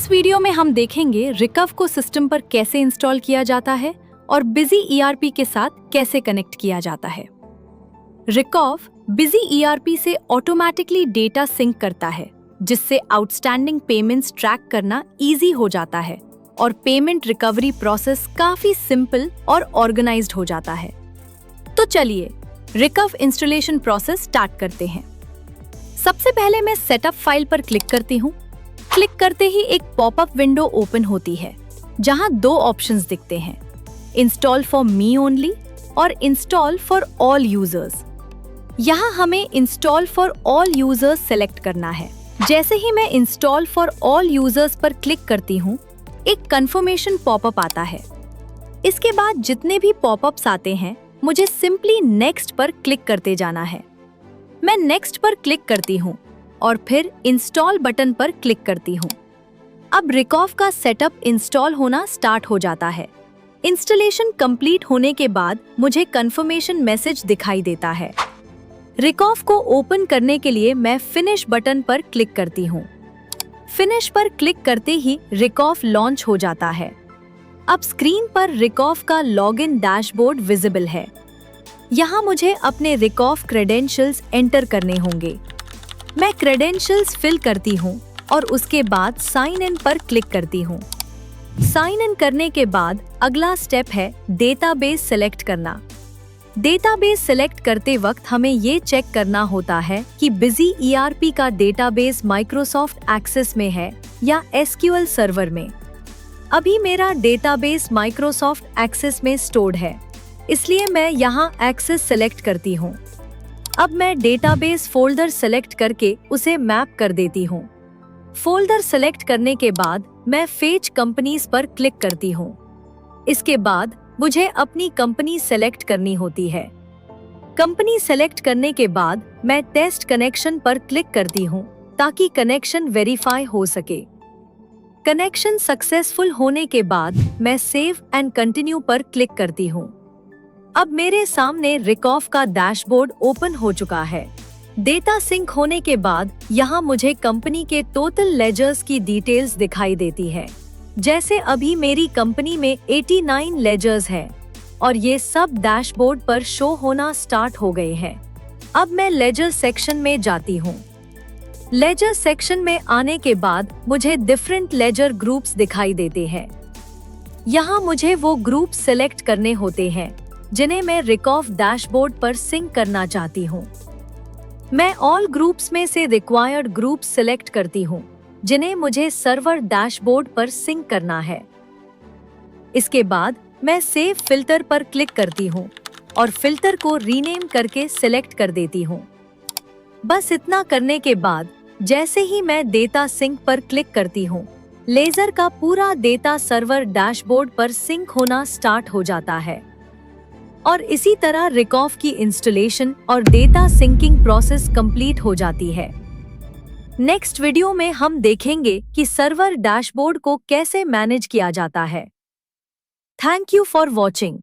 इस वीडियो में हम देखेंगे रिकव को सिस्टम पर कैसे इंस्टॉल किया जाता है और बिजी ईआरपी के साथ कैसे कनेक्ट किया जाता है। रिकव बिजी ईआरपी से ऑटोमेटिकली डेटा सिंक करता है, जिससे आउटस्टैंडिंग पेमेंट्स ट्रैक करना इजी हो जाता है और पेमेंट रिकवरी प्रोसेस काफी सिंपल और ऑर्गेनाइज्ड हो जाता है। तो चलिए रिकव इंस्टॉलेशन प्रोसेस स्टार्ट करते हैं। सबसे पहले मैं सेटअप फाइल पर क्लिक करती हूँ। क्लिक करते ही एक पॉपअप विंडो ओपन होती है, जहां दो ऑप्शंस दिखते हैं, इंस्टॉल फॉर मी ओनली और इंस्टॉल फॉर ऑल यूजर्स। यहां हमें install for all users select करना है। जैसे ही मैं इंस्टॉल फॉर ऑल यूजर्स पर क्लिक करती हूं, एक कंफर्मेशन पॉपअप आता है। इसके बाद जितने भी पॉपअप्स आते हैं, मुझे सिंपली नेक्स्ट पर क्लिक करते जाना है। मैं नेक्स्ट पर क्लिक करती हूँ और फिर इंस्टॉल बटन पर क्लिक करती हूँ। अब रिकव का सेटअप इंस्टॉल होना स्टार्ट हो जाता है। इंस्टॉलेशन कंप्लीट होने के बाद मुझे कंफर्मेशन मैसेज दिखाई देता है। रिकव को ओपन करने के लिए मैं फिनिश बटन पर क्लिक करती हूँ। फिनिश पर क्लिक करते ही रिकव लॉन्च हो जाता है। अब स्क्रीन पर रिकव का लॉगिन डैशबोर्ड विजिबल है। यहाँ मुझे अपने रिकव क्रेडेंशियल्स एंटर करने होंगे। मैं क्रेडेंशियल्स फिल करती हूँ और उसके बाद साइन इन पर क्लिक करती हूँ। साइन इन करने के बाद अगला स्टेप है डेटाबेस सेलेक्ट करना। डेटाबेस सेलेक्ट करते वक्त हमें ये चेक करना होता है कि बिजी ईआरपी का डेटाबेस माइक्रोसॉफ्ट एक्सेस में है या एसक्यूएल सर्वर में। अभी मेरा डेटाबेस माइक्रोसॉफ्ट एक्सेस में स्टोर्ड है, इसलिए मैं यहाँ एक्सेस सेलेक्ट करती हूँ। अब मैं डेटाबेस फोल्डर सेलेक्ट करके उसे मैप कर देती हूँ। फोल्डर सेलेक्ट करने के बाद मैं फेच कंपनीज पर क्लिक करती हूँ। इसके बाद मुझे अपनी कंपनी सेलेक्ट करनी होती है। कंपनी सेलेक्ट करने के बाद मैं टेस्ट कनेक्शन पर क्लिक करती हूँ ताकि कनेक्शन वेरीफाई हो सके। कनेक्शन सक्सेसफुल होने के बाद मैं सेव एंड कंटिन्यू पर क्लिक करती हूँ। अब मेरे सामने रिकव का डैशबोर्ड ओपन हो चुका है। डेटा सिंक होने के बाद यहाँ मुझे कंपनी के टोटल लेजर्स की डिटेल्स दिखाई देती है। जैसे अभी मेरी कंपनी में 89 लेजर्स है और ये सब डैशबोर्ड पर शो होना स्टार्ट हो गए हैं। अब मैं लेजर सेक्शन में जाती हूँ। लेजर सेक्शन में आने के बाद मुझे डिफरेंट लेजर ग्रुप्स दिखाई देते हैं। यहाँ मुझे वो ग्रुप सेलेक्ट करने होते हैं जिन्हें मैं रिकव डैशबोर्ड पर सिंक करना चाहती हूँ। मैं ऑल ग्रुप्स में से रिक्वायर्ड ग्रुप सिलेक्ट करती हूँ जिन्हें मुझे सर्वर डैशबोर्ड पर सिंक करना है। इसके बाद मैं सेव फिल्टर पर क्लिक करती हूँ और फिल्टर को रीनेम करके सिलेक्ट कर देती हूँ। बस इतना करने के बाद जैसे ही मैं डेटा सिंक पर क्लिक करती हूँ, लेजर का पूरा डेटा सर्वर डैशबोर्ड पर सिंक होना स्टार्ट हो जाता है और इसी तरह रिकव की इंस्टॉलेशन और डेटा सिंकिंग प्रोसेस कंप्लीट हो जाती है। नेक्स्ट वीडियो में हम देखेंगे कि सर्वर डैशबोर्ड को कैसे मैनेज किया जाता है। Thank you for watching.